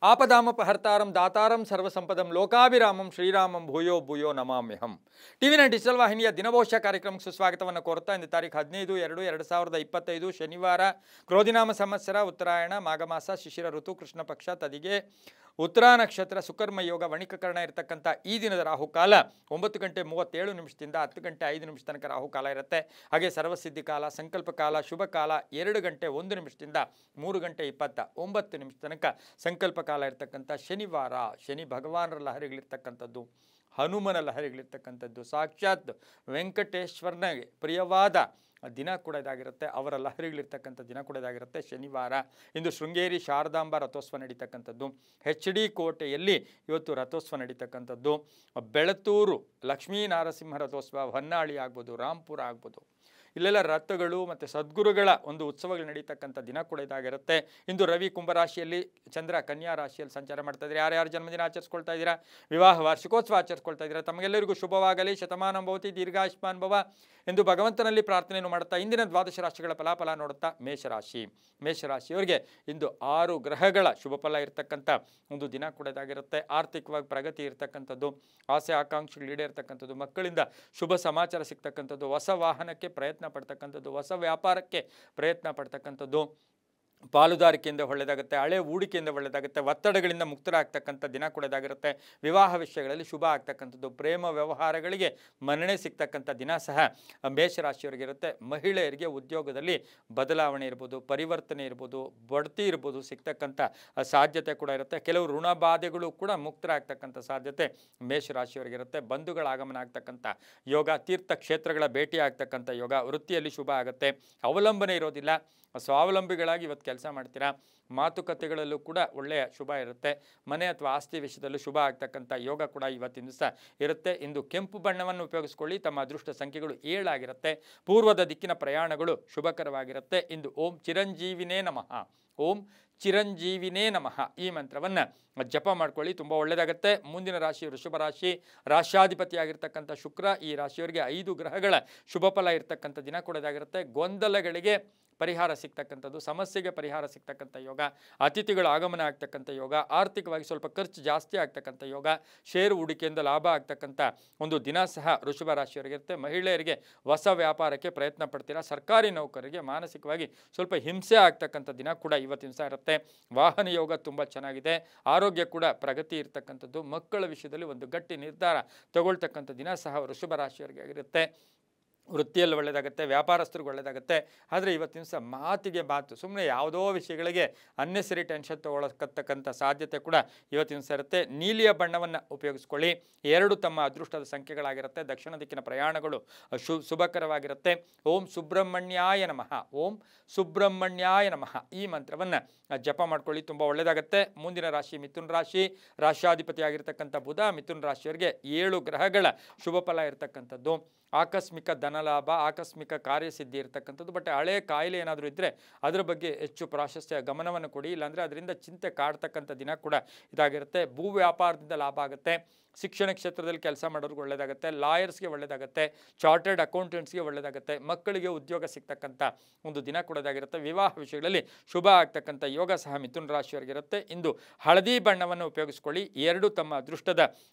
ಆಪದಾಮಪಹರ್ತಾರಂ ದಾತಾರಂ ಸರ್ವಸಂಪದಂ ಲೋಕಾಭಿರಾಮಂ ಶ್ರೀರಾಮಂ ಭೂಯೋ ಭೂಯೋ ನಮಾಮ್ಯಹಂ. ಟಿವಿ9 digital ವಾಹಿನಿಯ ದಿನಭವಿಷ್ಯ ಕಾರ್ಯಕ್ರಮಕ್ಕೆ ಸುಸ್ವಾಗತವನ್ನು ಕೋರುತ್ತಾ ಇಂದು ತಾರೀಕು 15/2/2025 ಶನಿವಾರ ಕ್ರೋಧಿನಾಮ ಸಂವತ್ಸರ ಉತ್ತರಾಯಣ ಮಾಘಮಾಸ ಶಿಶಿರ ಋತು ಕೃಷ್ಣ ಪಕ್ಷ ತದಿಗೆ ಉತ್ತರ ನಕ್ಷತ್ರ ಸುಕರ್ಮ ಯೋಗ ವಣಿಕಕರಣ ಇರತಕ್ಕಂಥ ಈ ದಿನದ ರಾಹುಕಾಲ 9:37 10 ಗಂಟೆ 5 ತನಕ ರಾಹುಕಾಲ ಇರುತ್ತೆ. ಹಾಗೆ ಸರ್ವಸಿದ್ಧಿ ಕಾಲ, ಸಂಕಲ್ಪ ಕಾಲ, ಶುಭ ಕಾಲ 2:01 3:29 ತನಕ ಸಂಕಲ್ಪ ಕಾಲ ಇರತಕ್ಕಂಥ ಶನಿವಾರ. ಶನಿ ಭಗವಾನರ ಲಹರಿಗಳಿರ್ತಕ್ಕಂಥದ್ದು, ಹನುಮನ ಲಹರಿಗಳಿರ್ತಕ್ಕಂಥದ್ದು, ಸಾಕ್ಷಾತ್ ವೆಂಕಟೇಶ್ವರನ ಪ್ರಿಯವಾದ ದಿನ ಕೂಡ ಇದಾಗಿರುತ್ತೆ. ಅವರ ಲಹರಿಗಳಿರ್ತಕ್ಕಂಥ ದಿನ ಕೂಡ ಇದಾಗಿರುತ್ತೆ ಶನಿವಾರ. ಇಂದು ಶೃಂಗೇರಿ ಶಾರದಾಂಬ ರಥೋತ್ಸವ ನಡೀತಕ್ಕಂಥದ್ದು, HD ಕೋಟೆಯಲ್ಲಿ ಇವತ್ತು ರಥೋತ್ಸವ ನಡೀತಕ್ಕಂಥದ್ದು, ಬೆಳತೂರು ಲಕ್ಷ್ಮೀ ನಾರಸಿಂಹ ರಥೋತ್ಸವ, ಹೊನ್ನಾಳಿ ಆಗ್ಬೋದು, ರಾಂಪುರ ಆಗ್ಬೋದು, ಇಲ್ಲೆಲ್ಲ ರಥಗಳು ಮತ್ತು ಸದ್ಗುರುಗಳ ಒಂದು ಉತ್ಸವಗಳು ನಡೀತಕ್ಕಂಥ ದಿನ ಕೂಡ ಇದಾಗಿರುತ್ತೆ. ಇಂದು ರವಿ ಕುಂಭರಾಶಿಯಲ್ಲಿ, ಚಂದ್ರ ಕನ್ಯಾ ರಾಶಿಯಲ್ಲಿ ಸಂಚಾರ ಮಾಡ್ತಾ ಇದ್ದೀರಾ. ಯಾರ್ಯಾರು ಜನ್ಮದಿನ ಆಚರಿಸ್ಕೊಳ್ತಾ ಇದ್ದೀರಾ, ವಿವಾಹ ವಾರ್ಷಿಕೋತ್ಸವ ಆಚರಿಸ್ಕೊಳ್ತಾ ಇದ್ದೀರಾ, ತಮಗೆಲ್ಲರಿಗೂ ಶುಭವಾಗಲಿ, ಶತಮಾನ ಭವತಿ, ದೀರ್ಘಾಯುಷ್ಮಾನ್ ಭವ ಎಂದು ಭಗವಂತನಲ್ಲಿ ಪ್ರಾರ್ಥನೆಯನ್ನು ಮಾಡುತ್ತಾ ಇಂದಿನ ದ್ವಾದಶ ರಾಶಿಗಳ ಫಲಾಫಲ ನೋಡುತ್ತಾ ಮೇಷರಾಶಿಯವರಿಗೆ ಇಂದು 6 ಗ್ರಹಗಳ ಶುಭ ಫಲ ಇರತಕ್ಕಂಥ ಒಂದು ದಿನ ಕೂಡ ಇದಾಗಿರುತ್ತೆ. ಆರ್ಥಿಕವಾಗಿ ಪ್ರಗತಿ ಇರತಕ್ಕಂಥದ್ದು, ಆಸೆ ಆಕಾಂಕ್ಷೆಗಳು ಈಡೇರ್ತಕ್ಕಂಥದ್ದು, ಮಕ್ಕಳಿಂದ ಶುಭ ಸಮಾಚಾರ ಸಿಗ್ತಕ್ಕಂಥದ್ದು, ಹೊಸ ವಾಹನಕ್ಕೆ ಪ್ರಯತ್ನ ಪಡ್ತಕ್ಕಂಥದ್ದು, ಹೊಸ ವ್ಯಾಪಾರಕ್ಕೆ ಪ್ರಯತ್ನ ಪಡ್ತಕ್ಕಂಥದ್ದು, ಪಾಲುದಾರಿಕೆಯಿಂದ ಒಳ್ಳೆಯದಾಗುತ್ತೆ, ಹಳೆ ಹೂಡಿಕೆಯಿಂದ ಒಳ್ಳೆಯದಾಗುತ್ತೆ, ಒತ್ತಡಗಳಿಂದ ಮುಕ್ತರಾಗ್ತಕ್ಕಂಥ ದಿನ ಕೂಡ ಇದಾಗಿರುತ್ತೆ. ವಿವಾಹ ವಿಷಯಗಳಲ್ಲಿ ಶುಭ ಆಗ್ತಕ್ಕಂಥದ್ದು, ಪ್ರೇಮ ವ್ಯವಹಾರಗಳಿಗೆ ಮನ್ನಣೆ ಸಿಗ್ತಕ್ಕಂಥ ದಿನ ಸಹ ಮೇಷರಾಶಿಯವರಿಗಿರುತ್ತೆ. ಮಹಿಳೆಯರಿಗೆ ಉದ್ಯೋಗದಲ್ಲಿ ಬದಲಾವಣೆ ಇರ್ಬೋದು, ಪರಿವರ್ತನೆ ಇರ್ಬೋದು, ಬಡ್ತಿ ಇರ್ಬೋದು ಸಿಗ್ತಕ್ಕಂಥ ಸಾಧ್ಯತೆ ಕೂಡ ಇರುತ್ತೆ. ಕೆಲವು ಋಣಬಾಧೆಗಳು ಕೂಡ ಮುಕ್ತರಾಗ್ತಕ್ಕಂಥ ಸಾಧ್ಯತೆ ಮೇಷರಾಶಿಯವರಿಗಿರುತ್ತೆ. ಬಂಧುಗಳ ಆಗಮನ ಆಗ್ತಕ್ಕಂಥ ಯೋಗ, ತೀರ್ಥಕ್ಷೇತ್ರಗಳ ಭೇಟಿ ಆಗ್ತಕ್ಕಂಥ ಯೋಗ, ವೃತ್ತಿಯಲ್ಲಿ ಶುಭ ಆಗುತ್ತೆ. ಅವಲಂಬನೆ ಇರೋದಿಲ್ಲ, ಸ್ವಾವಲಂಬಿಗಳಾಗಿ ಇವತ್ತು ಕೆಲಸ ಮಾಡ್ತೀರಾ. ಮಾತುಕತೆಗಳಲ್ಲೂ ಕೂಡ ಒಳ್ಳೆಯ ಶುಭ ಇರುತ್ತೆ. ಮನೆ ಅಥವಾ ಆಸ್ತಿ ವಿಷಯದಲ್ಲೂ ಶುಭ ಆಗ್ತಕ್ಕಂಥ ಯೋಗ ಕೂಡ ಇವತ್ತಿನ ದಿವಸ ಇರುತ್ತೆ. ಇಂದು ಕೆಂಪು ಬಣ್ಣವನ್ನು ಉಪಯೋಗಿಸ್ಕೊಳ್ಳಿ. ತಮ್ಮ ಅದೃಷ್ಟ ಸಂಖ್ಯೆಗಳು 7 ಆಗಿರುತ್ತೆ. ಪೂರ್ವದ ದಿಕ್ಕಿನ ಪ್ರಯಾಣಗಳು ಶುಭಕರವಾಗಿರುತ್ತೆ. ಇಂದು ಓಂ ಚಿರಂಜೀವಿನೇ ನಮಃ, ಓಂ ಚಿರಂಜೀವಿನೇ ನಮಃ ಈ ಮಂತ್ರವನ್ನು ಜಪ ಮಾಡ್ಕೊಳ್ಳಿ, ತುಂಬ ಒಳ್ಳೆಯದಾಗುತ್ತೆ. ಮುಂದಿನ ರಾಶಿ ವೃಷಭ ರಾಶಿ. ರಾಶ್ಯಾಧಿಪತಿಯಾಗಿರ್ತಕ್ಕಂಥ ಶುಕ್ರ ಈ ರಾಶಿಯವರಿಗೆ 5 ಗ್ರಹಗಳ ಶುಭ ಫಲ ಇರ್ತಕ್ಕಂಥ ದಿನ ಕೂಡ ಇದಾಗಿರುತ್ತೆ. ಗೊಂದಲಗಳಿಗೆ ಪರಿಹಾರ ಸಿಗ್ತಕ್ಕಂಥದ್ದು, ಸಮಸ್ಯೆಗೆ ಪರಿಹಾರ ಸಿಗ್ತಕ್ಕಂಥ ಯೋಗ, ಅತಿಥಿಗಳ ಆಗಮನ ಆಗ್ತಕ್ಕಂಥ ಯೋಗ, ಆರ್ಥಿಕವಾಗಿ ಸ್ವಲ್ಪ ಖರ್ಚು ಜಾಸ್ತಿ ಆಗ್ತಕ್ಕಂಥ ಯೋಗ, ಷೇರು ಹೂಡಿಕೆಯಿಂದ ಲಾಭ ಆಗ್ತಕ್ಕಂಥ ಒಂದು ದಿನ ಸಹ ವೃಷಭ ರಾಶಿಯವರಿಗಿರುತ್ತೆ. ಮಹಿಳೆಯರಿಗೆ ಹೊಸ ವ್ಯಾಪಾರಕ್ಕೆ ಪ್ರಯತ್ನ ಪಡ್ತೀರಾ. ಸರ್ಕಾರಿ ನೌಕರರಿಗೆ ಮಾನಸಿಕವಾಗಿ ಸ್ವಲ್ಪ ಹಿಂಸೆ ಆಗ್ತಕ್ಕಂಥ ದಿನ ಕೂಡ ಇವತ್ತಿನ ಸಹ ಇರುತ್ತೆ. ವಾಹನ ಯೋಗ ತುಂಬ ಚೆನ್ನಾಗಿದೆ. ಆರೋಗ್ಯ ಕೂಡ ಪ್ರಗತಿ ಇರ್ತಕ್ಕಂಥದ್ದು, ಮಕ್ಕಳ ವಿಷಯದಲ್ಲಿ ಒಂದು ಗಟ್ಟಿ ನಿರ್ಧಾರ ತಗೊಳ್ತಕ್ಕಂಥ ದಿನ ಸಹ ವೃಷಭ ರಾಶಿಯವರಿಗೆ ಆಗಿರುತ್ತೆ. ವೃತ್ತಿಯಲ್ಲಿ ಒಳ್ಳೆಯದಾಗುತ್ತೆ, ವ್ಯಾಪಾರಸ್ಥರಿಗೆ ಒಳ್ಳೆಯದಾಗುತ್ತೆ. ಆದರೆ ಇವತ್ತಿನ ದಿವಸ ಮಾತಿಗೆ ಮಾತು, ಸುಮ್ಮನೆ ಯಾವುದೋ ವಿಷಯಗಳಿಗೆ ಅನ್ನೆಸರಿ ಟೆನ್ಷನ್ ತೊಗೊಳಕ್ಕಂಥ ಸಾಧ್ಯತೆ ಕೂಡ ಇವತ್ತಿನ ದಿವಸ ಇರುತ್ತೆ. ನೀಲಿಯ ಬಣ್ಣವನ್ನು ಉಪಯೋಗಿಸ್ಕೊಳ್ಳಿ. 2 ತಮ್ಮ ಅದೃಷ್ಟದ ಸಂಖ್ಯೆಗಳಾಗಿರುತ್ತೆ. ದಕ್ಷಿಣ ದಿಕ್ಕಿನ ಪ್ರಯಾಣಗಳು ಶುಭಕರವಾಗಿರುತ್ತೆ. ಓಂ ಸುಬ್ರಹ್ಮಣ್ಯಾಯ ನಮಃ, ಓಂ ಸುಬ್ರಹ್ಮಣ್ಯಾಯ ನಮಃ ಈ ಮಂತ್ರವನ್ನು ಜಪ ಮಾಡ್ಕೊಳ್ಳಿ, ತುಂಬ ಒಳ್ಳೆಯದಾಗುತ್ತೆ. ಮುಂದಿನ ರಾಶಿ ಮಿಥುನ ರಾಶಿ. ರಾಶ್ಯಾಧಿಪತಿಯಾಗಿರ್ತಕ್ಕಂಥ ಬುಧ ಮಿಥುನ ರಾಶಿಯವರಿಗೆ 7 ಗ್ರಹಗಳ ಶುಭ ಫಲ ಇರತಕ್ಕಂಥದ್ದು. ಆಕಸ್ಮಿಕ ಧನಲಾಭ, ಆಕಸ್ಮಿಕ ಕಾರ್ಯಸಿದ್ಧಿ ಇರತಕ್ಕಂಥದ್ದು. ಬಟ್ ಹಳೆ ಕಾಯಿಲೆ ಏನಾದರೂ ಇದ್ದರೆ ಅದರ ಬಗ್ಗೆ ಹೆಚ್ಚು ಪ್ರಾಶಸ್ತ್ಯ ಗಮನವನ್ನು ಕೊಡಿ, ಇಲ್ಲಾಂದರೆ ಅದರಿಂದ ಚಿಂತೆ ಕಾಡ್ತಕ್ಕಂಥ ದಿನ ಕೂಡ ಇದಾಗಿರುತ್ತೆ. ಭೂ ವ್ಯಾಪಾರದಿಂದ ಲಾಭ ಆಗುತ್ತೆ. ಶಿಕ್ಷಣ ಕ್ಷೇತ್ರದಲ್ಲಿ ಕೆಲಸ ಮಾಡೋರಿಗೆ ಒಳ್ಳೆಯದಾಗುತ್ತೆ. ಲಾಯರ್ಸ್ಗೆ ಒಳ್ಳೆಯದಾಗುತ್ತೆ. ಚಾರ್ಟರ್ಡ್ ಅಕೌಂಟೆಂಟ್ಸ್ಗೆ ಒಳ್ಳೆಯದಾಗುತ್ತೆ. ಮಕ್ಕಳಿಗೆ ಉದ್ಯೋಗ ಸಿಗ್ತಕ್ಕಂಥ ಒಂದು ದಿನ ಕೂಡ ಇದಾಗಿರುತ್ತೆ. ವಿವಾಹ ವಿಷಯಗಳಲ್ಲಿ ಶುಭ ಆಗ್ತಕ್ಕಂಥ ಯೋಗ ಸಹ ಮಿಥುನ ರಾಶಿಯವರಿಗಿರುತ್ತೆ. ಇಂದು ಹಳದಿ ಬಣ್ಣವನ್ನು ಉಪಯೋಗಿಸ್ಕೊಳ್ಳಿ. 2 ತಮ್ಮ ಅದೃಷ್ಟದ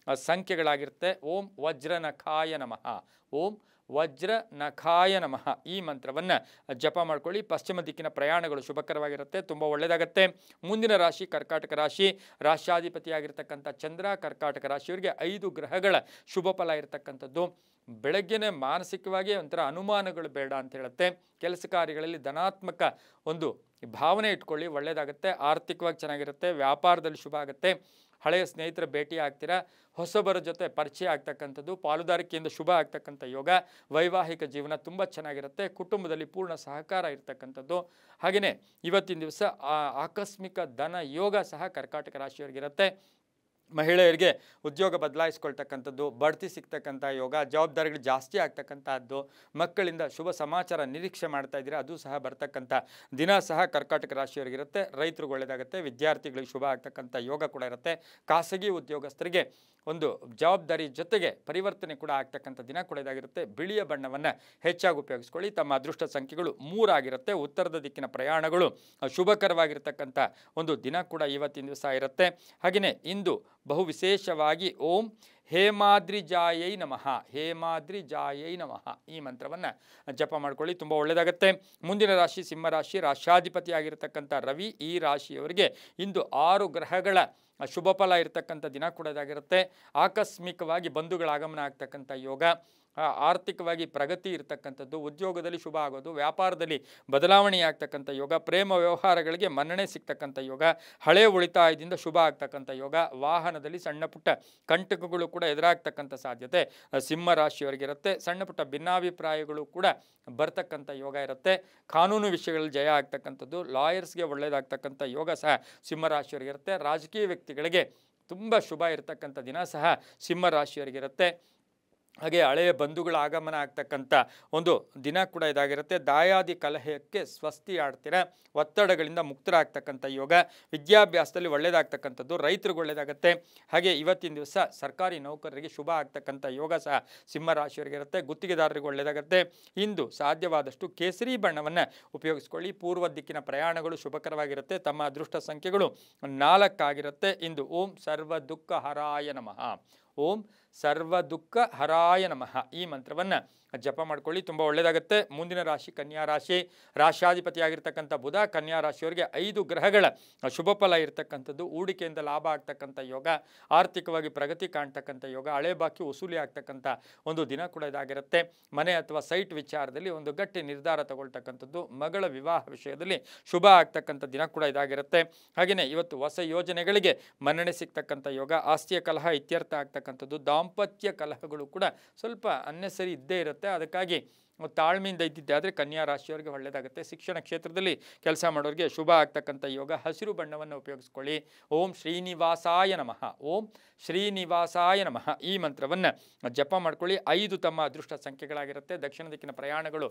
ಸಂಖ್ಯೆಗಳಾಗಿರುತ್ತೆ. ಓಂ ವಜ್ರನಖಾಯ ನಮಃ, ಓಂ ವಜ್ರನಖಾಯ ನಮಃ ಈ ಮಂತ್ರವನ್ನು ಜಪ ಮಾಡ್ಕೊಳ್ಳಿ. ಪಶ್ಚಿಮ ದಿಕ್ಕಿನ ಪ್ರಯಾಣಗಳು ಶುಭಕರವಾಗಿರುತ್ತೆ, ತುಂಬ ಒಳ್ಳೆಯದಾಗುತ್ತೆ. ಮುಂದಿನ ರಾಶಿ ಕರ್ಕಾಟಕ ರಾಶಿ. ರಾಶ್ಯಾಧಿಪತಿಯಾಗಿರ್ತಕ್ಕಂಥ ಚಂದ್ರ ಕರ್ಕಾಟಕ ರಾಶಿಯವರಿಗೆ 5 ಗ್ರಹಗಳ ಶುಭ ಫಲ ಇರತಕ್ಕಂಥದ್ದು. ಬೆಳಗ್ಗೆನೇ ಮಾನಸಿಕವಾಗಿ ಒಂಥರ ಅನುಮಾನಗಳು ಬೇಡ ಅಂತ ಹೇಳುತ್ತೆ. ಕೆಲಸ ಕಾರ್ಯಗಳಲ್ಲಿ ಧನಾತ್ಮಕ ಒಂದು ಭಾವನೆ ಇಟ್ಕೊಳ್ಳಿ, ಒಳ್ಳೆಯದಾಗುತ್ತೆ. ಆರ್ಥಿಕವಾಗಿ ಚೆನ್ನಾಗಿರುತ್ತೆ. ವ್ಯಾಪಾರದಲ್ಲಿ ಶುಭ ಆಗುತ್ತೆ. ಹಳೆಯ ಸ್ನೇಹಿತರ ಭೇಟಿ ಆಗ್ತೀರಾ. ಹೊಸಬರ ಜೊತೆ ಪರಿಚಯ ಆಗ್ತಕ್ಕಂಥದ್ದು, ಪಾಲುದಾರಿಕೆಯಿಂದ ಶುಭ ಆಗ್ತಕ್ಕಂಥ ಯೋಗ. ವೈವಾಹಿಕ ಜೀವನ ತುಂಬ ಚೆನ್ನಾಗಿರುತ್ತೆ. ಕುಟುಂಬದಲ್ಲಿ ಪೂರ್ಣ ಸಹಕಾರ ಇರ್ತಕ್ಕಂಥದ್ದು. ಹಾಗೆಯೇ ಇವತ್ತಿನ ದಿವಸ ಆಕಸ್ಮಿಕ ಧನ ಯೋಗ ಸಹ ಕರ್ಕಾಟಕ ರಾಶಿಯವರಿಗಿರುತ್ತೆ. ಮಹಿಳೆಯರಿಗೆ ಉದ್ಯೋಗ ಬದಲಾಯಿಸ್ಕೊಳ್ತಕ್ಕಂಥದ್ದು, ಬಡ್ತಿ ಸಿಗ್ತಕ್ಕಂಥ ಯೋಗ, ಜವಾಬ್ದಾರಿಗಳು ಜಾಸ್ತಿ ಆಗ್ತಕ್ಕಂಥದ್ದು, ಮಕ್ಕಳಿಂದ ಶುಭ ಸಮಾಚಾರ ನಿರೀಕ್ಷೆ ಮಾಡ್ತಾ ಇದ್ದೀರಾ ಅದು ಸಹ ಬರ್ತಕ್ಕಂಥ ದಿನ ಸಹ ಕರ್ಕಾಟಕ ರಾಶಿಯವರಿಗಿರುತ್ತೆ. ರೈತರಿಗೆ ಒಳ್ಳೆಯದಾಗುತ್ತೆ, ವಿದ್ಯಾರ್ಥಿಗಳಿಗೆ ಶುಭ ಆಗ್ತಕ್ಕಂಥ ಯೋಗ ಕೂಡ ಇರುತ್ತೆ. ಖಾಸಗಿ ಉದ್ಯೋಗಸ್ಥರಿಗೆ ಒಂದು ಜವಾಬ್ದಾರಿ ಜೊತೆಗೆ ಪರಿವರ್ತನೆ ಕೂಡ ಆಗ್ತಕ್ಕಂಥ ದಿನ ಕೂಡ ಇದಾಗಿರುತ್ತೆ. ಬಿಳಿಯ ಬಣ್ಣವನ್ನು ಹೆಚ್ಚಾಗಿ ಉಪಯೋಗಿಸ್ಕೊಳ್ಳಿ. ತಮ್ಮ ಅದೃಷ್ಟ ಸಂಖ್ಯೆಗಳು 3 ಆಗಿರುತ್ತೆ. ಉತ್ತರದ ದಿಕ್ಕಿನ ಪ್ರಯಾಣಗಳು ಶುಭಕರವಾಗಿರ್ತಕ್ಕಂಥ ಒಂದು ದಿನ ಕೂಡ ಇವತ್ತಿನ ದಿವಸ ಇರುತ್ತೆ. ಹಾಗೆಯೇ ಇಂದು ಬಹು ವಿಶೇಷವಾಗಿ ಓಂ ಹೇಮಾದ್ರಿಜಾಯೈ ನಮಃ, ಹೇಮಾದ್ರಿಜಾಯೈ ನಮಃ ಈ ಮಂತ್ರವನ್ನು ಜಪ ಮಾಡ್ಕೊಳ್ಳಿ, ತುಂಬ ಒಳ್ಳೆಯದಾಗುತ್ತೆ. ಮುಂದಿನ ರಾಶಿ ಸಿಂಹರಾಶಿ, ರಾಶ್ಯಾಧಿಪತಿ ಆಗಿರತಕ್ಕಂಥ ರವಿ ಈ ರಾಶಿಯವರಿಗೆ ಇಂದು 6 ಗ್ರಹಗಳ ಶುಭ ಫಲ ಇರತಕ್ಕಂಥ ದಿನ ಕೂಡ ಇದಾಗಿರುತ್ತೆ. ಆಕಸ್ಮಿಕವಾಗಿ ಬಂಧುಗಳ ಆಗಮನ ಆಗ್ತಕ್ಕಂಥ ಯೋಗ, ಆರ್ಥಿಕವಾಗಿ ಪ್ರಗತಿ ಇರತಕ್ಕಂಥದ್ದು, ಉದ್ಯೋಗದಲ್ಲಿ ಶುಭ ಆಗೋದು, ವ್ಯಾಪಾರದಲ್ಲಿ ಬದಲಾವಣೆ ಆಗ್ತಕ್ಕಂಥ ಯೋಗ, ಪ್ರೇಮ ವ್ಯವಹಾರಗಳಿಗೆ ಮನ್ನಣೆ ಸಿಗ್ತಕ್ಕಂಥ ಯೋಗ, ಹಳೆಯ ಉಳಿತಾಯದಿಂದ ಶುಭ ಆಗ್ತಕ್ಕಂಥ ಯೋಗ, ವಾಹನದಲ್ಲಿ ಸಣ್ಣ ಪುಟ್ಟ ಕಂಟಕಗಳು ಕೂಡ ಎದುರಾಗ್ತಕ್ಕಂಥ ಸಾಧ್ಯತೆ ಸಿಂಹ ರಾಶಿಯವರಿಗಿರುತ್ತೆ. ಸಣ್ಣ ಪುಟ್ಟ ಭಿನ್ನಾಭಿಪ್ರಾಯಗಳು ಕೂಡ ಬರ್ತಕ್ಕಂಥ ಯೋಗ ಇರುತ್ತೆ. ಕಾನೂನು ವಿಷಯಗಳಲ್ಲಿ ಜಯ ಆಗ್ತಕ್ಕಂಥದ್ದು, ಲಾಯರ್ಸ್ಗೆ ಒಳ್ಳೆಯದಾಗ್ತಕ್ಕಂಥ ಯೋಗ ಸಹ ಸಿಂಹರಾಶಿಯವರಿಗಿರುತ್ತೆ. ರಾಜಕೀಯ ವ್ಯಕ್ತಿಗಳಿಗೆ ತುಂಬ ಶುಭ ಇರತಕ್ಕಂಥ ದಿನ ಸಹ ಸಿಂಹರಾಶಿಯವರಿಗಿರುತ್ತೆ. ಹಾಗೆ ಹಳೆಯ ಬಂಧುಗಳ ಆಗಮನ ಆಗ್ತಕ್ಕಂಥ ಒಂದು ದಿನ ಕೂಡ ಇದಾಗಿರುತ್ತೆ. ದಾಯಾದಿ ಕಲಹಕ್ಕೆ ಸ್ವಸ್ತಿ ಆಡ್ತೀರ, ಒತ್ತಡಗಳಿಂದ ಮುಕ್ತರಾಗ್ತಕ್ಕಂಥ ಯೋಗ, ವಿದ್ಯಾಭ್ಯಾಸದಲ್ಲಿ ಒಳ್ಳೆಯದಾಗ್ತಕ್ಕಂಥದ್ದು, ರೈತರಿಗೆ ಒಳ್ಳೆಯದಾಗುತ್ತೆ. ಹಾಗೆ ಇವತ್ತಿನ ದಿವಸ ಸರ್ಕಾರಿ ನೌಕರರಿಗೆ ಶುಭ ಆಗ್ತಕ್ಕಂಥ ಯೋಗ ಸಹ ಸಿಂಹರಾಶಿಯವರಿಗಿರುತ್ತೆ. ಗುತ್ತಿಗೆದಾರರಿಗೆ ಒಳ್ಳೆಯದಾಗುತ್ತೆ. ಇಂದು ಸಾಧ್ಯವಾದಷ್ಟು ಕೇಸರಿ ಬಣ್ಣವನ್ನು ಉಪಯೋಗಿಸ್ಕೊಳ್ಳಿ. ಪೂರ್ವ ದಿಕ್ಕಿನ ಪ್ರಯಾಣಗಳು ಶುಭಕರವಾಗಿರುತ್ತೆ. ತಮ್ಮ ಅದೃಷ್ಟ ಸಂಖ್ಯೆಗಳು 4 ಆಗಿರುತ್ತೆ. ಇಂದು ಓಂ ಸರ್ವ ದುಃಖ ಹರಾಯ ನಮಃ, ಓಂ ಸರ್ವ ದುಃಖ ಹರಾಯ ನಮಃ ಈ ಮಂತ್ರವನ್ನು ಜಪ ಮಾಡ್ಕೊಳ್ಳಿ, ತುಂಬ ಒಳ್ಳೆಯದಾಗುತ್ತೆ. ಮುಂದಿನ ರಾಶಿ ಕನ್ಯಾ ರಾಶಿ, ರಾಶ್ಯಾಧಿಪತಿಯಾಗಿರ್ತಕ್ಕಂಥ ಬುಧ ಕನ್ಯಾ ರಾಶಿಯವರಿಗೆ 5 ಗ್ರಹಗಳ ಶುಭ ಫಲ ಇರತಕ್ಕಂಥದ್ದು, ಹೂಡಿಕೆಯಿಂದ ಲಾಭ ಆಗ್ತಕ್ಕಂಥ ಯೋಗ, ಆರ್ಥಿಕವಾಗಿ ಪ್ರಗತಿ ಕಾಣ್ತಕ್ಕಂಥ ಯೋಗ, ಹಳೆ ಬಾಕಿ ವಸೂಲಿ ಆಗ್ತಕ್ಕಂಥ ಒಂದು ದಿನ ಕೂಡ ಇದಾಗಿರುತ್ತೆ. ಮನೆ ಅಥವಾ ಸೈಟ್ ವಿಚಾರದಲ್ಲಿ ಒಂದು ಗಟ್ಟಿ ನಿರ್ಧಾರ ತಗೊಳ್ತಕ್ಕಂಥದ್ದು, ಮಗಳ ವಿವಾಹ ವಿಷಯದಲ್ಲಿ ಶುಭ ಆಗ್ತಕ್ಕಂಥ ದಿನ ಕೂಡ ಇದಾಗಿರುತ್ತೆ. ಹಾಗೆಯೇ ಇವತ್ತು ಹೊಸ ಯೋಜನೆಗಳಿಗೆ ಮನ್ನಣೆ ಸಿಗ್ತಕ್ಕಂಥ ಯೋಗ, ಆಸ್ತಿಯ ಕಲಹ ಇತ್ಯರ್ಥ ಆಗ್ತಕ್ಕಂಥದ್ದು, ದಾಂಪತ್ಯ ಕಲಹಗಳು ಕೂಡ ಸ್ವಲ್ಪ ಅನ್ನೆಸರಿ ಇದ್ದೇ ಇರುತ್ತೆ. ಅದಕ್ಕಾಗಿ ತಾಳ್ಮೆಯಿಂದ ಇದ್ದಿದ್ದೆ ಆದರೆ ಕನ್ಯಾ ರಾಶಿಯವರಿಗೆ ಒಳ್ಳೆಯದಾಗುತ್ತೆ. ಶಿಕ್ಷಣ ಕ್ಷೇತ್ರದಲ್ಲಿ ಕೆಲಸ ಮಾಡೋರಿಗೆ ಶುಭ ಆಗ್ತಕ್ಕಂಥ ಯೋಗ, ಹಸಿರು ಬಣ್ಣವನ್ನು ಉಪಯೋಗಿಸ್ಕೊಳ್ಳಿ. ಓಂ ಶ್ರೀನಿವಾಸಾಯ ನಮಃ, ಓಂ ಶ್ರೀನಿವಾಸಾಯ ನಮಃ ಈ ಮಂತ್ರವನ್ನು ಜಪ ಮಾಡ್ಕೊಳ್ಳಿ. 5 ತಮ್ಮ ಅದೃಷ್ಟ ಸಂಖ್ಯೆಗಳಾಗಿರುತ್ತೆ. ದಕ್ಷಿಣ ದಿಕ್ಕಿನ ಪ್ರಯಾಣಗಳು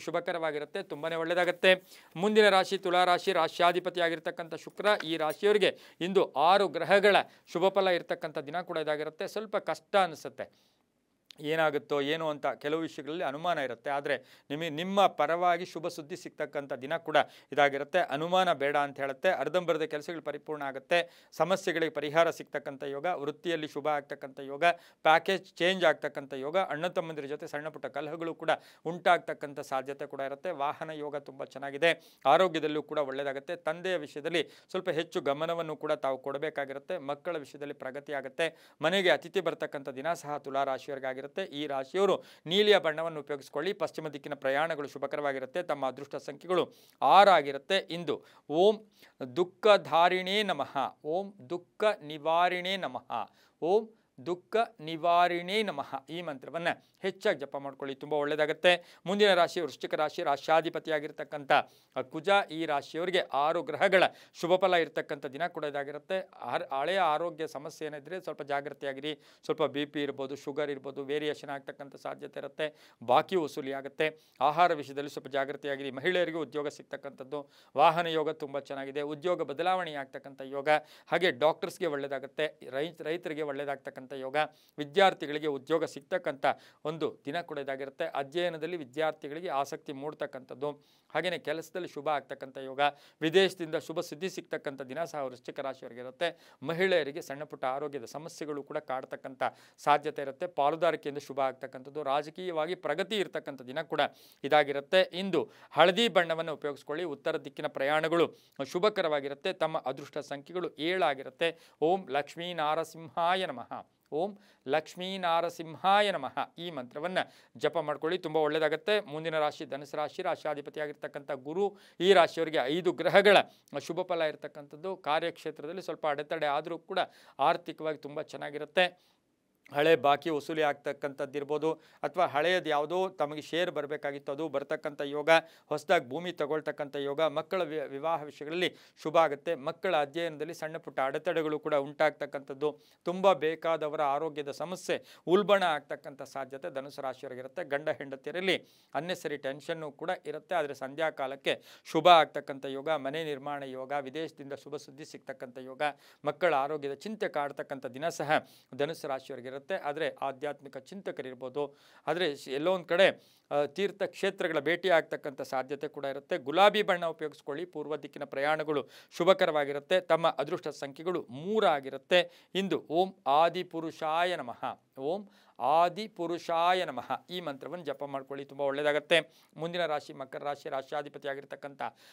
ಶುಭಕರವಾಗಿರುತ್ತೆ, ತುಂಬಾ ಒಳ್ಳೆಯದಾಗುತ್ತೆ. ಮುಂದಿನ ರಾಶಿ ತುಲಾರಾಶಿ, ರಾಶ್ಯಾಧಿಪತಿಯಾಗಿರ್ತಕ್ಕಂಥ ಶುಕ್ರ ಈ ರಾಶಿಯವರಿಗೆ ಇಂದು 6 ಗ್ರಹಗಳ ಶುಭ ಫಲ ಇರತಕ್ಕಂಥ ದಿನ ಕೂಡ ಇದಾಗಿರುತ್ತೆ. ಸ್ವಲ್ಪ ಕಷ್ಟ ಅನಿಸುತ್ತೆ, ಏನಾಗುತ್ತೋ ಏನೋ ಅಂತ ಕೆಲವು ವಿಷಯಗಳಲ್ಲಿ ಅನುಮಾನ ಇರುತ್ತೆ. ಆದರೆ ನಿಮ್ಮ ಪರವಾಗಿ ಶುಭ ಸುದ್ದಿ ಸಿಗ್ತಕ್ಕಂಥ ದಿನ ಕೂಡ ಇದಾಗಿರುತ್ತೆ. ಅನುಮಾನ ಬೇಡ ಅಂತ ಹೇಳುತ್ತೆ. ಅರ್ಧಂಬರ್ಧ ಕೆಲಸಗಳು ಪರಿಪೂರ್ಣ ಆಗುತ್ತೆ. ಸಮಸ್ಯೆಗಳಿಗೆ ಪರಿಹಾರ ಸಿಗ್ತಕ್ಕಂಥ ಯೋಗ, ವೃತ್ತಿಯಲ್ಲಿ ಶುಭ ಆಗ್ತಕ್ಕಂಥ ಯೋಗ, ಪ್ಯಾಕೇಜ್ ಚೇಂಜ್ ಆಗ್ತಕ್ಕಂಥ ಯೋಗ, ಅಣ್ಣ ತಮ್ಮಂದಿರ ಜೊತೆ ಸಣ್ಣ ಪುಟ್ಟ ಕಲಹಗಳು ಕೂಡ ಉಂಟಾಗ್ತಕ್ಕಂಥ ಸಾಧ್ಯತೆ ಕೂಡ ಇರುತ್ತೆ. ವಾಹನ ಯೋಗ ತುಂಬ ಚೆನ್ನಾಗಿದೆ. ಆರೋಗ್ಯದಲ್ಲೂ ಕೂಡ ಒಳ್ಳೆಯದಾಗುತ್ತೆ. ತಂದೆಯ ವಿಷಯದಲ್ಲಿ ಸ್ವಲ್ಪ ಹೆಚ್ಚು ಗಮನವನ್ನು ಕೂಡ ತಾವು ಕೊಡಬೇಕಾಗಿರುತ್ತೆ. ಮಕ್ಕಳ ವಿಷಯದಲ್ಲಿ ಪ್ರಗತಿ ಆಗುತ್ತೆ. ಮನೆಗೆ ಅತಿಥಿ ಬರ್ತಕ್ಕಂಥ ದಿನ ಸಹ ತುಲಾ ರಾಶಿಯವರಿಗಾಗಿರುತ್ತೆ. ಈ ರಾಶಿಯವರು ನೀಲಿಯ ಬಣ್ಣವನ್ನು ಉಪಯೋಗಿಸಿಕೊಳ್ಳಿ. ಪಶ್ಚಿಮ ದಿಕ್ಕಿನ ಪ್ರಯಾಣಗಳು ಶುಭಕರವಾಗಿರುತ್ತೆ. ತಮ್ಮ ಅದೃಷ್ಟ ಸಂಖ್ಯೆಗಳು 6 ಆಗಿರುತ್ತೆ. ಇಂದು ಓಂ ದುಃಖಧಾರಿಣೇ ನಮಃ, ಓಂ ದುಃಖ ನಿವಾರಿಣೇ ನಮಃ, ಓಂ ದುಃಖ ನಿವಾರಿಣೇ ನಮಃ ಈ ಮಂತ್ರವನ್ನು ಹೆಚ್ಚಾಗಿ ಜಪ ಮಾಡ್ಕೊಳ್ಳಿ, ತುಂಬ ಒಳ್ಳೆಯದಾಗುತ್ತೆ. ಮುಂದಿನ ರಾಶಿ ವೃಶ್ಚಿಕ ರಾಶಿ, ರಾಶ್ಯಾಧಿಪತಿಯಾಗಿರ್ತಕ್ಕಂಥ ಕುಜ ಈ ರಾಶಿಯವರಿಗೆ 6 ಗ್ರಹಗಳ ಶುಭ ಫಲ ಇರತಕ್ಕಂಥ ದಿನ ಕೂಡ ಇದಾಗಿರುತ್ತೆ. ಹಳೆಯ ಆರೋಗ್ಯ ಸಮಸ್ಯೆ ಏನಿದ್ರೆ ಸ್ವಲ್ಪ ಜಾಗೃತಿಯಾಗಿರಿ. ಸ್ವಲ್ಪ BP ಇರ್ಬೋದು, ಶುಗರ್ ಇರ್ಬೋದು, ವೇರಿಯೇಷನ್ ಆಗ್ತಕ್ಕಂಥ ಸಾಧ್ಯತೆ ಇರುತ್ತೆ. ಬಾಕಿ ವಸೂಲಿ ಆಗುತ್ತೆ. ಆಹಾರ ವಿಷಯದಲ್ಲಿ ಸ್ವಲ್ಪ ಜಾಗೃತಿಯಾಗಿರಿ. ಮಹಿಳೆಯರಿಗೆ ಉದ್ಯೋಗ ಸಿಗ್ತಕ್ಕಂಥದ್ದು, ವಾಹನ ಯೋಗ ತುಂಬ ಚೆನ್ನಾಗಿದೆ. ಉದ್ಯೋಗ ಬದಲಾವಣೆ ಆಗ್ತಕ್ಕಂಥ ಯೋಗ, ಹಾಗೆ ಡಾಕ್ಟರ್ಸ್ಗೆ ಒಳ್ಳೆಯದಾಗುತ್ತೆ. ರೈತರಿಗೆ ಒಳ್ಳೆಯದಾಗ್ತಕ್ಕಂಥ ಯೋಗ, ವಿದ್ಯಾರ್ಥಿಗಳಿಗೆ ಉದ್ಯೋಗ ಸಿಗ್ತಕ್ಕಂಥ ಒಂದು ದಿನ ಕೂಡ ಇದಾಗಿರುತ್ತೆ. ಅಧ್ಯಯನದಲ್ಲಿ ವಿದ್ಯಾರ್ಥಿಗಳಿಗೆ ಆಸಕ್ತಿ ಮೂಡ್ತಕ್ಕಂಥದ್ದು, ಹಾಗೆಯೇ ಕೆಲಸದಲ್ಲಿ ಶುಭ ಆಗ್ತಕ್ಕಂಥ ಯೋಗ, ವಿದೇಶದಿಂದ ಶುಭ ಸುದ್ದಿ ಸಿಗ್ತಕ್ಕಂಥ ದಿನ ಸಹ ವೃಶ್ಚಿಕ ರಾಶಿಯವರಿಗಿರುತ್ತೆ. ಮಹಿಳೆಯರಿಗೆ ಸಣ್ಣ ಪುಟ್ಟ ಆರೋಗ್ಯದ ಸಮಸ್ಯೆಗಳು ಕೂಡ ಕಾಡ್ತಕ್ಕಂಥ ಸಾಧ್ಯತೆ ಇರುತ್ತೆ. ಪಾಲುದಾರಿಕೆಯಿಂದ ಶುಭ ಆಗ್ತಕ್ಕಂಥದ್ದು, ರಾಜಕೀಯವಾಗಿ ಪ್ರಗತಿ ಇರತಕ್ಕಂಥ ದಿನ ಕೂಡ ಇದಾಗಿರುತ್ತೆ. ಇಂದು ಹಳದಿ ಬಣ್ಣವನ್ನು ಉಪಯೋಗಿಸ್ಕೊಳ್ಳಿ. ಉತ್ತರ ದಿಕ್ಕಿನ ಪ್ರಯಾಣಗಳು ಶುಭಕರವಾಗಿರುತ್ತೆ. ತಮ್ಮ ಅದೃಷ್ಟ ಸಂಖ್ಯೆಗಳು 7 ಆಗಿರುತ್ತೆ. ಓಂ ಲಕ್ಷ್ಮೀ ನಾರಸಿಂಹಾಯ ನಮಃ, ಓಂ ಲಕ್ಷ್ಮೀ ನಾರಸಿಂಹಾಯ ನಮಃ ಈ ಮಂತ್ರವನ್ನು ಜಪ ಮಾಡ್ಕೊಳ್ಳಿ, ತುಂಬ ಒಳ್ಳೆಯದಾಗುತ್ತೆ. ಮುಂದಿನ ರಾಶಿ ಧನುಸು ರಾಶಿ, ರಾಶ್ಯಾಧಿಪತಿಯಾಗಿರ್ತಕ್ಕಂಥ ಗುರು ಈ ರಾಶಿಯವರಿಗೆ 5 ಗ್ರಹಗಳ ಶುಭ ಫಲ ಇರತಕ್ಕಂಥದ್ದು. ಕಾರ್ಯಕ್ಷೇತ್ರದಲ್ಲಿ ಸ್ವಲ್ಪ ಅಡೆತಡೆ ಆದರೂ ಕೂಡ ಆರ್ಥಿಕವಾಗಿ ತುಂಬ ಚೆನ್ನಾಗಿರುತ್ತೆ. ಹಳೆ ಬಾಕಿ ವಸೂಲಿ ಆಗ್ತಕ್ಕಂಥದ್ದು ಇರ್ಬೋದು, ಅಥವಾ ಹಳೆಯದು ಯಾವುದೋ ತಮಗೆ ಶೇರ್ ಬರಬೇಕಾಗಿತ್ತು ಅದು ಬರ್ತಕ್ಕಂಥ ಯೋಗ, ಹೊಸದಾಗಿ ಭೂಮಿ ತಗೊಳ್ತಕ್ಕಂಥ ಯೋಗ, ಮಕ್ಕಳ ವಿವಾಹ ವಿಷಯಗಳಲ್ಲಿ ಶುಭ ಆಗುತ್ತೆ. ಮಕ್ಕಳ ಅಧ್ಯಯನದಲ್ಲಿ ಸಣ್ಣ ಪುಟ್ಟ ಅಡೆತಡೆಗಳು ಕೂಡ ಉಂಟಾಗ್ತಕ್ಕಂಥದ್ದು, ತುಂಬ ಬೇಕಾದವರ ಆರೋಗ್ಯದ ಸಮಸ್ಯೆ ಉಲ್ಬಣ ಆಗ್ತಕ್ಕಂಥ ಸಾಧ್ಯತೆ ಧನುಸು ರಾಶಿಯವರಿಗಿರುತ್ತೆ. ಗಂಡ ಹೆಂಡತಿಯರಲ್ಲಿ ಅನ್ನೆಸರಿ ಟೆನ್ಷನ್ನು ಕೂಡ ಇರುತ್ತೆ, ಆದರೆ ಸಂಧ್ಯಾ ಕಾಲಕ್ಕೆ ಶುಭ ಆಗ್ತಕ್ಕಂಥ ಯೋಗ, ಮನೆ ನಿರ್ಮಾಣ ಯೋಗ, ವಿದೇಶದಿಂದ ಶುಭ ಸುದ್ದಿ ಸಿಗ್ತಕ್ಕಂಥ ಯೋಗ, ಮಕ್ಕಳ ಆರೋಗ್ಯದ ಚಿಂತೆ ಕಾಡ್ತಕ್ಕಂಥ ದಿನ ಸಹ ಧನುಸು ರಾಶಿಯವರಿಗೆ. ಆದರೆ ಆಧ್ಯಾತ್ಮಿಕ ಚಿಂತಕರಿರ್ಬೋದು, ಆದರೆ ಎಲ್ಲೋ ಒಂದು ಕಡೆ ತೀರ್ಥ ಕ್ಷೇತ್ರಗಳ ಭೇಟಿ ಆಗ್ತಕ್ಕಂಥ ಸಾಧ್ಯತೆ ಕೂಡ ಇರುತ್ತೆ. ಗುಲಾಬಿ ಬಣ್ಣ ಉಪಯೋಗಿಸ್ಕೊಳ್ಳಿ. ಪೂರ್ವ ದಿಕ್ಕಿನ ಪ್ರಯಾಣಗಳು ಶುಭಕರವಾಗಿರುತ್ತೆ. ತಮ್ಮ ಅದೃಷ್ಟ ಸಂಖ್ಯೆಗಳು 3 ಆಗಿರುತ್ತೆ. ಇಂದು ಓಂ ಆದಿಪುರುಷಾಯ ನಮಃ, ಓಂ ಆದಿಪುರುಷಾಯ ನಮಃ ಈ ಮಂತ್ರವನ್ನು ಜಪ ಮಾಡ್ಕೊಳ್ಳಿ, ತುಂಬ ಒಳ್ಳೆಯದಾಗತ್ತೆ. ಮುಂದಿನ ರಾಶಿ ಮಕರ ರಾಶಿ, ರಾಶ್ಯಾಧಿಪತಿ ಆಗಿರ್ತಕ್ಕಂಥ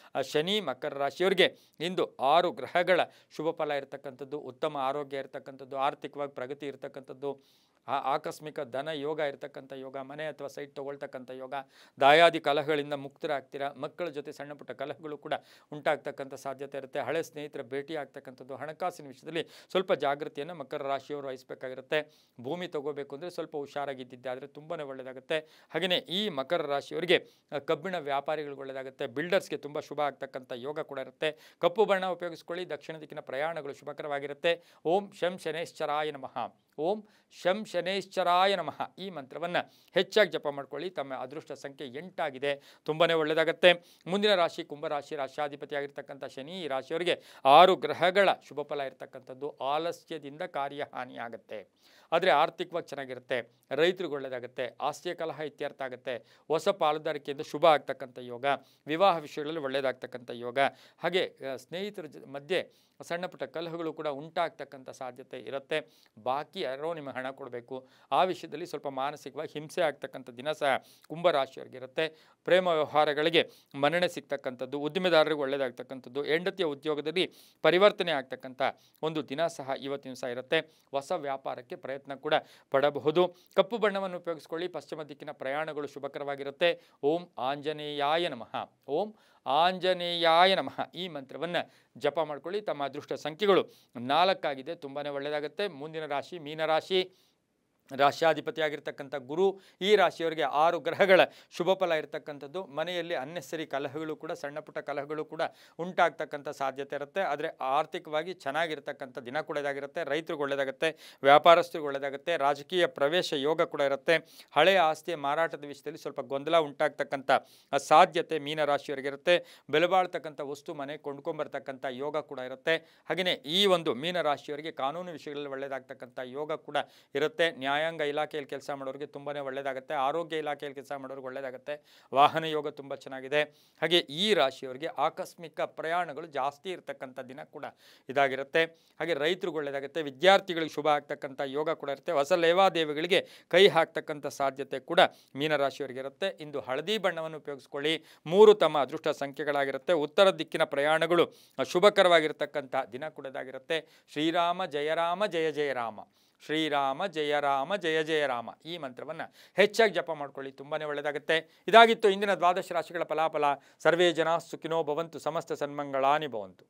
ಶನಿ ಮಕರ ರಾಶಿಯವರಿಗೆ ಇಂದು 6 ಗ್ರಹಗಳ ಶುಭ ಫಲ ಇರತಕ್ಕಂಥದ್ದು, ಉತ್ತಮ ಆರೋಗ್ಯ ಇರತಕ್ಕಂಥದ್ದು, ಆರ್ಥಿಕವಾಗಿ ಪ್ರಗತಿ ಇರತಕ್ಕಂಥದ್ದು, ಆಕಸ್ಮಿಕ ಧನ ಯೋಗ ಇರತಕ್ಕಂಥ ಯೋಗ, ಮನೆ ಅಥವಾ ಸೈಟ್ ತೊಗೊಳ್ತಕ್ಕಂಥ ಯೋಗ, ದಾಯಾದಿ ಕಲಹಗಳಿಂದ ಮುಕ್ತರಾಗ್ತೀರಾ. ಮಕ್ಕಳ ಜೊತೆ ಸಣ್ಣ ಪುಟ್ಟ ಕಲಹಗಳು ಕೂಡ ಉಂಟಾಗ್ತಕ್ಕಂಥ ಸಾಧ್ಯತೆ ಇರುತ್ತೆ. ಹಳೆ ಸ್ನೇಹಿತರ ಭೇಟಿ ಆಗ್ತಕ್ಕಂಥದ್ದು, ಹಣಕಾಸಿನ ವಿಷಯದಲ್ಲಿ ಸ್ವಲ್ಪ ಜಾಗೃತಿಯನ್ನು ಮಕರ ರಾಶಿಯವರು ವಹಿಸಬೇಕಾಗಿರುತ್ತೆ. ಭೂಮಿ ತಗೋಬೇಕು ಅಂದರೆ ಸ್ವಲ್ಪ ಹುಷಾರಾಗಿದ್ದಿದ್ದೆ ಆದರೆ ತುಂಬಾ ಒಳ್ಳೆಯದಾಗುತ್ತೆ. ಹಾಗೆಯೇ ಈ ಮಕರ ರಾಶಿಯವರಿಗೆ ಕಬ್ಬಿಣ ವ್ಯಾಪಾರಿಗಳಿಗೆ ಒಳ್ಳೆಯದಾಗುತ್ತೆ. ಬಿಲ್ಡರ್ಸ್ಗೆ ತುಂಬ ಶುಭ ಆಗ್ತಕ್ಕಂಥ ಯೋಗ ಕೂಡ ಇರುತ್ತೆ. ಕಪ್ಪು ಬಣ್ಣ ಉಪಯೋಗಿಸ್ಕೊಳ್ಳಿ. ದಕ್ಷಿಣ ದಿಕ್ಕಿನ ಪ್ರಯಾಣಗಳು ಶುಭಕರವಾಗಿರುತ್ತೆ. ಓಂ ಶಂ ಶನೇಶ್ಚರಾಯ ನಮಃ, ಓಂ ಶಂ ಶನೇಶ್ಚರಾಯ ನಮಃ ಈ ಮಂತ್ರವನ್ನು ಹೆಚ್ಚಾಗಿ ಜಪ ಮಾಡ್ಕೊಳ್ಳಿ. ತಮ್ಮ ಅದೃಷ್ಟ ಸಂಖ್ಯೆ 8 ಆಗಿದೆ, ತುಂಬಾ ಒಳ್ಳೆಯದಾಗುತ್ತೆ. ಮುಂದಿನ ರಾಶಿ ಕುಂಭರಾಶಿ, ರಾಶ್ಯಾಧಿಪತಿ ಆಗಿರ್ತಕ್ಕಂಥ ಶನಿ ಈ ರಾಶಿಯವರಿಗೆ 6 ಗ್ರಹಗಳ ಶುಭ ಫಲ ಇರತಕ್ಕಂಥದ್ದು. ಆಲಸ್ಯದಿಂದ ಕಾರ್ಯಹಾನಿ ಆಗುತ್ತೆ, ಆದರೆ ಆರ್ಥಿಕವಾಗಿ ಚೆನ್ನಾಗಿರುತ್ತೆ. ರೈತರಿಗೆ ಒಳ್ಳೆಯದಾಗುತ್ತೆ. ಆಸ್ತಿಯ ಕಲಹ ಇತ್ಯರ್ಥ ಆಗುತ್ತೆ. ಹೊಸ ಪಾಲುದಾರಿಕೆಯಿಂದ ಶುಭ ಆಗ್ತಕ್ಕಂಥ ಯೋಗ, ವಿವಾಹ ವಿಷಯಗಳಲ್ಲಿ ಒಳ್ಳೆಯದಾಗ್ತಕ್ಕಂಥ ಯೋಗ, ಹಾಗೆ ಸ್ನೇಹಿತರ ಮಧ್ಯೆ ಸಣ್ಣ ಪುಟ್ಟ ಕಲಹಗಳು ಕೂಡ ಉಂಟಾಗ್ತಕ್ಕಂಥ ಸಾಧ್ಯತೆ ಇರುತ್ತೆ. ಬಾಕಿ ಯಾರೋ ನಿಮಗೆ ಹಣ ಕೊಡಬೇಕು, ಆ ವಿಷಯದಲ್ಲಿ ಸ್ವಲ್ಪ ಮಾನಸಿಕವಾಗಿ ಹಿಂಸೆ ಆಗ್ತಕ್ಕಂಥ ದಿನ ಸಹ ಕುಂಭರಾಶಿಯವರಿಗಿರುತ್ತೆ. ಪ್ರೇಮ ವ್ಯವಹಾರಗಳಿಗೆ ಮನ್ನಣೆ ಸಿಗ್ತಕ್ಕಂಥದ್ದು, ಉದ್ದಿಮೆದಾರರಿಗೆ ಒಳ್ಳೆಯದಾಗ್ತಕ್ಕಂಥದ್ದು, ಹೆಂಡತಿಯ ಉದ್ಯೋಗದಲ್ಲಿ ಪರಿವರ್ತನೆ ಆಗ್ತಕ್ಕಂಥ ಒಂದು ದಿನ ಸಹ ಇವತ್ತಿನ ಸಹ ಇರುತ್ತೆ. ಹೊಸ ವ್ಯಾಪಾರಕ್ಕೆ ಪ್ರಯತ್ನ ಕೂಡ ಪಡಬಹುದು. ಕಪ್ಪು ಬಣ್ಣವನ್ನು ಉಪಯೋಗಿಸ್ಕೊಳ್ಳಿ. ಪಶ್ಚಿಮ ದಿಕ್ಕಿನ ಪ್ರಯಾಣಗಳು ಶುಭಕರವಾಗಿರುತ್ತೆ. ಓಂ ಆಂಜನೇಯಾಯ ನಮಃ, ಓಂ ಆಂಜನೇಯಾಯ ನಮಃ ಈ ಮಂತ್ರವನ್ನು ಜಪ ಮಾಡ್ಕೊಳ್ಳಿ. ತಮ್ಮ ಅದೃಷ್ಟ ಸಂಖ್ಯೆಗಳು 4 ಆಗಿದೆ, ತುಂಬಾ ಒಳ್ಳೆಯದಾಗುತ್ತೆ. ಮುಂದಿನ ರಾಶಿ ಮೀನರಾಶಿ, ರಾಶ್ಯಾಧಿಪತಿ ಆಗಿರ್ತಕ್ಕಂಥ ಗುರು ಈ ರಾಶಿಯವರಿಗೆ 6 ಗ್ರಹಗಳ ಶುಭ ಫಲ ಇರತಕ್ಕಂಥದ್ದು. ಮನೆಯಲ್ಲಿ ಅನ್ನೆಸರಿ ಕಲಹಗಳು ಕೂಡ ಸಣ್ಣ ಪುಟ್ಟ ಕಲಹಗಳು ಕೂಡ ಉಂಟಾಗ್ತಕ್ಕಂಥ ಸಾಧ್ಯತೆ ಇರುತ್ತೆ, ಆದರೆ ಆರ್ಥಿಕವಾಗಿ ಚೆನ್ನಾಗಿರ್ತಕ್ಕಂಥ ದಿನ ಕೂಡ ಇದಾಗಿರುತ್ತೆ. ರೈತರಿಗೆ ಒಳ್ಳೆಯದಾಗುತ್ತೆ, ವ್ಯಾಪಾರಸ್ಥರಿಗೆ ಒಳ್ಳೆಯದಾಗುತ್ತೆ. ರಾಜಕೀಯ ಪ್ರವೇಶ ಯೋಗ ಕೂಡ ಇರುತ್ತೆ. ಹಳೆಯ ಆಸ್ತಿಯ ಮಾರಾಟದ ವಿಷಯದಲ್ಲಿ ಸ್ವಲ್ಪ ಗೊಂದಲ ಉಂಟಾಗ್ತಕ್ಕಂಥ ಸಾಧ್ಯತೆ ಮೀನರಾಶಿಯವರಿಗಿರುತ್ತೆ. ಬೆಲೆ ಬಾಳ್ತಕ್ಕಂಥ ವಸ್ತು ಮನೆ ಕೊಂಡ್ಕೊಂಬರ್ತಕ್ಕಂಥ ಯೋಗ ಕೂಡ ಇರುತ್ತೆ. ಹಾಗೆಯೇ ಈ ಒಂದು ಮೀನರಾಶಿಯವರಿಗೆ ಕಾನೂನು ವಿಷಯಗಳಲ್ಲಿ ಒಳ್ಳೆಯದಾಗ್ತಕ್ಕಂಥ ಯೋಗ ಕೂಡ ಇರುತ್ತೆ. ನ್ಯಾಯಾಂಗ ಇಲಾಖೆಯಲ್ಲಿ ಕೆಲಸ ಮಾಡೋರಿಗೆ ತುಂಬಾ ಒಳ್ಳೆಯದಾಗುತ್ತೆ. ಆರೋಗ್ಯ ಇಲಾಖೆಯಲ್ಲಿ ಕೆಲಸ ಮಾಡೋರಿಗೆ ಒಳ್ಳೆಯದಾಗುತ್ತೆ. ವಾಹನ ಯೋಗ ತುಂಬ ಚೆನ್ನಾಗಿದೆ. ಹಾಗೆ ಈ ರಾಶಿಯವರಿಗೆ ಆಕಸ್ಮಿಕ ಪ್ರಯಾಣಗಳು ಜಾಸ್ತಿ ಇರತಕ್ಕಂಥ ದಿನ ಕೂಡ ಇದಾಗಿರುತ್ತೆ. ಹಾಗೆ ರೈತರಿಗೆ ಒಳ್ಳೆಯದಾಗುತ್ತೆ. ವಿದ್ಯಾರ್ಥಿಗಳಿಗೆ ಶುಭ ಆಗ್ತಕ್ಕಂಥ ಯೋಗ ಕೂಡ ಇರುತ್ತೆ. ಹೊಸ ಲೇವಾದೇವಿಗಳಿಗೆ ಕೈ ಹಾಕ್ತಕ್ಕಂಥ ಸಾಧ್ಯತೆ ಕೂಡ ಮೀನರಾಶಿಯವರಿಗೆ ಇರುತ್ತೆ. ಇಂದು ಹಳದಿ ಬಣ್ಣವನ್ನು ಉಪಯೋಗಿಸ್ಕೊಳ್ಳಿ. 3 ತಮ್ಮ ಅದೃಷ್ಟ ಸಂಖ್ಯೆಗಳಾಗಿರುತ್ತೆ. ಉತ್ತರ ದಿಕ್ಕಿನ ಪ್ರಯಾಣಗಳು ಶುಭಕರವಾಗಿರ್ತಕ್ಕಂಥ ದಿನ ಕೂಡ ಇದಾಗಿರುತ್ತೆ. ಶ್ರೀರಾಮ ಜಯ ರಾಮ ಜಯ ಜಯ ರಾಮ, ಶ್ರೀರಾಮ ಜಯ ರಾಮ ಜಯ ಜಯ ರಾಮ ಈ ಮಂತ್ರವನ್ನು ಹೆಚ್ಚಾಗಿ ಜಪ ಮಾಡ್ಕೊಳ್ಳಿ, ತುಂಬಾ ಒಳ್ಳೆಯದಾಗುತ್ತೆ. ಇದಾಗಿತ್ತು ಇಂದಿನ 12 ರಾಶಿಗಳ ಫಲಾಫಲ. ಸರ್ವೇ ಜನ ಸುಖಿನೋ ಭವಂತು, ಸಮಸ್ತ ಸನ್ಮಂಗಳಾನಿ ಭವಂತು.